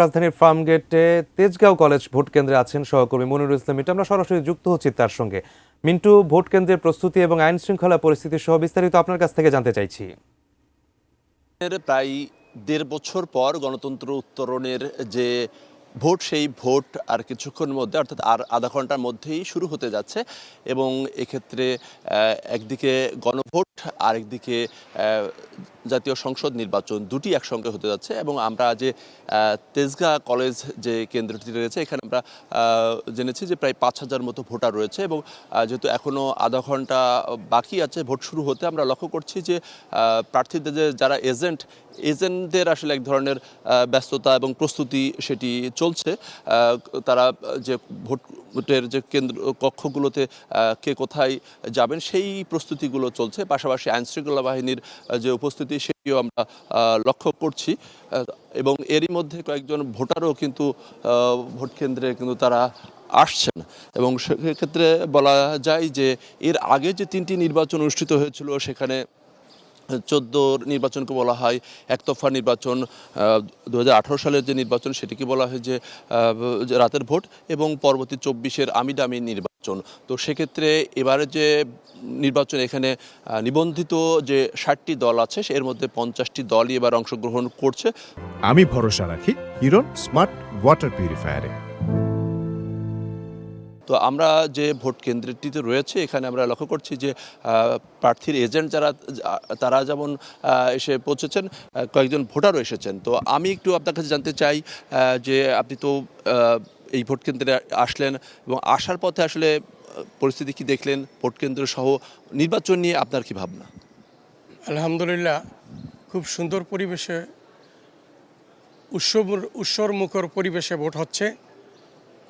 রাজধানীর ফার্মগেটে Tejgaon college vote কেন্দ্রে আছেন সহকর্মী মনিরুল ইসলাম মিন্টু। আমরা সরাসরি যুক্ত হচ্ছি তার সঙ্গে। মিন্টু, ভোট কেন্দ্রের প্রস্তুতি এবং আইন শৃঙ্খলা পরিস্থিতি সহ বিস্তারিত আপনার কাছ থেকে জানতে চাইছি। প্রায় ১.৫ বছর পর গণতন্ত্র উত্তরণের যে ভোট, সেই ভোট আর কিছুক্ষণের মধ্যে অর্থাৎ আর আধা ঘন্টার মধ্যেই শুরু হতে যাচ্ছে এবং এক্ষেত্রে একদিকে গণভোট, আরেকদিকে জাতীয় সংসদ নির্বাচন, দুটি একসঙ্গে হতে যাচ্ছে। এবং আমরা যে তেজগাঁ কলেজ যে কেন্দ্রটি রয়েছে, এখানে আমরা জেনেছি যে প্রায় ৫,০০০ মতো ভোটার রয়েছে এবং যেহেতু এখনও আধা ঘন্টা বাকি আছে ভোট শুরু হতে, আমরা লক্ষ্য করছি যে প্রার্থীদের যে যারা এজেন্টদের আসলে এক ধরনের ব্যস্ততা এবং প্রস্তুতি সেটি চলছে। তারা যে ভোটের যে কেন্দ্র কক্ষগুলোতে কে কোথায় যাবেন সেই প্রস্তুতিগুলো চলছে। পাশাপাশি আইনশৃঙ্খলা বাহিনীর যে উপস্থিতি সেটিও আমরা লক্ষ্য করছি এবং এরই মধ্যে কয়েকজন ভোটারও কিন্তু ভোট কেন্দ্রে কিন্তু তারা আসছেন। এবং সেক্ষেত্রে বলা যায় যে এর আগে যে ৩টি নির্বাচন অনুষ্ঠিত হয়েছিল, সেখানে 14 নির্বাচনকে বলা হয় একতরফা নির্বাচন, 2018 সালের যে নির্বাচন সেটিকে বলা হয় যে রাতের ভোট, এবং পরবর্তী 24-এর আমিড আমিন নির্বাচন। তো সেক্ষেত্রে এবারে যে নির্বাচন, এখানে নিবন্ধিত যে 60টি দল আছে এর মধ্যে 50টি দলই এবার অংশগ্রহণ করছে। আমি ভরসা রাখি হিরন স্মার্ট ওয়াটার পিউরিফায়ারে। তো আমরা যে ভোট কেন্দ্রটিতে রয়েছে, এখানে আমরা লক্ষ্য করছি যে প্রার্থীর এজেন্ট যারা তারা যেমন এসে পৌঁছেছেন, কয়েকজন ভোটারও এসেছেন। তো আমি একটু আপনার কাছে জানতে চাই যে আপনি তো এই ভোট কেন্দ্রে আসলেন এবং আসার পথে আসলে পরিস্থিতি কি দেখলেন, ভোট কেন্দ্র সহ নির্বাচন নিয়ে আপনার কি ভাবনা? আলহামদুলিল্লাহ, খুব সুন্দর পরিবেশে, উৎসবমুখর পরিবেশে ভোট হচ্ছে।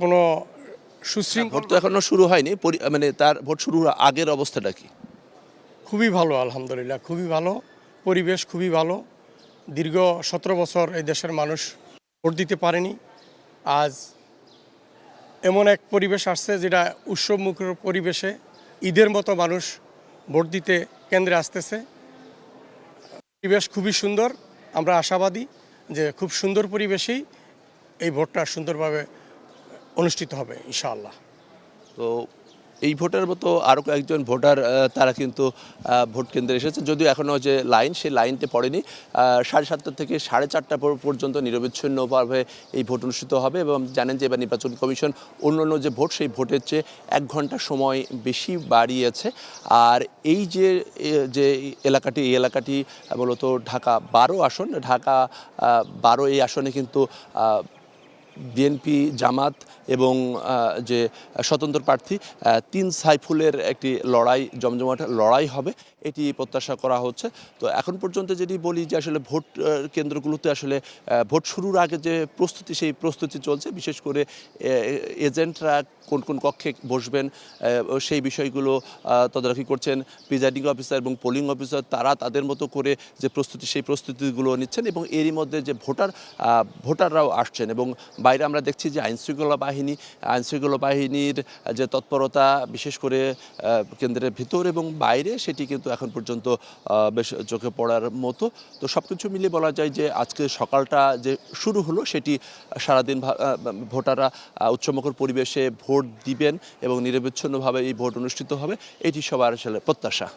কোনো ভোট তো এখনো শুরু হয়নি, মানে তার ভোট শুরুর আগের অবস্থাটা কি? খুবই ভালো, আলহামদুলিল্লাহ, খুবই ভালো পরিবেশ, খুবই ভালো। দীর্ঘ 17 বছর এই দেশের মানুষ ভোট দিতে পারেনি। আজ এমন এক পরিবেশ আসছে যেটা উৎসবমুখর পরিবেশে ঈদের মতো মানুষ ভোট দিতে কেন্দ্রে আসতেছে। পরিবেশ খুবই সুন্দর। আমরা আশাবাদী যে খুব সুন্দর পরিবেশেই এই ভোটটা সুন্দরভাবে অনুষ্ঠিত হবে ইনশাআল্লাহ। তো এই ভোটার মতো আরও কয়েকজন ভোটার তারা কিন্তু ভোট কেন্দ্রে এসেছেন, যদিও এখনও যে লাইন, সেই লাইনটি পড়েনি। 7:30 থেকে 4:30 পর্যন্ত নিরবিচ্ছিন্নভাবে এই ভোট অনুষ্ঠিত হবে। এবং জানেন যে এবার নির্বাচন কমিশন অন্যান্য যে ভোট, সেই ভোটের চেয়ে 1 ঘন্টা সময় বেশি বাড়িয়েছে। আর এই যে এলাকাটি, এই এলাকাটি মূলত ঢাকা 12 আসন, ঢাকা 12 এই আসনে কিন্তু বিএনপি, জামাত এবং যে স্বতন্ত্র প্রার্থী 3 সাইফুলের একটি লড়াই, জমজমাট লড়াই হবে, এটি প্রত্যাশা করা হচ্ছে। তো এখন পর্যন্ত যদি বলি যে আসলে ভোট কেন্দ্রগুলোতে আসলে ভোট শুরুর আগে যে প্রস্তুতি, সেই প্রস্তুতি চলছে। বিশেষ করে এজেন্টরা কোন কোন কক্ষে বসবেন সেই বিষয়গুলো তদারকি করছেন প্রিজাইডিং অফিসার এবং পোলিং অফিসার। তারা তাদের মতো করে যে প্রস্তুতি, সেই প্রস্তুতিগুলো নিচ্ছেন এবং এরই মধ্যে যে ভোটাররাও আসছেন। এবং বাইরে আমরা দেখছি যে আইনশৃঙ্খলা বাহিনীর যে তৎপরতা, বিশেষ করে কেন্দ্রের ভিতর এবং বাইরে, সেটি কিন্তু এখন পর্যন্ত বেশ চোখে পড়ার মতো। তো সব কিছু মিলিয়ে বলা যায় যে আজকে সকালটা যে শুরু হলো, সেটি সারাদিন ভোটাররা উৎসবমুখর পরিবেশে ভোট দিবেন এবং নিরবিচ্ছিন্নভাবে এই ভোট অনুষ্ঠিত হবে, এটি সবার আসলে প্রত্যাশা।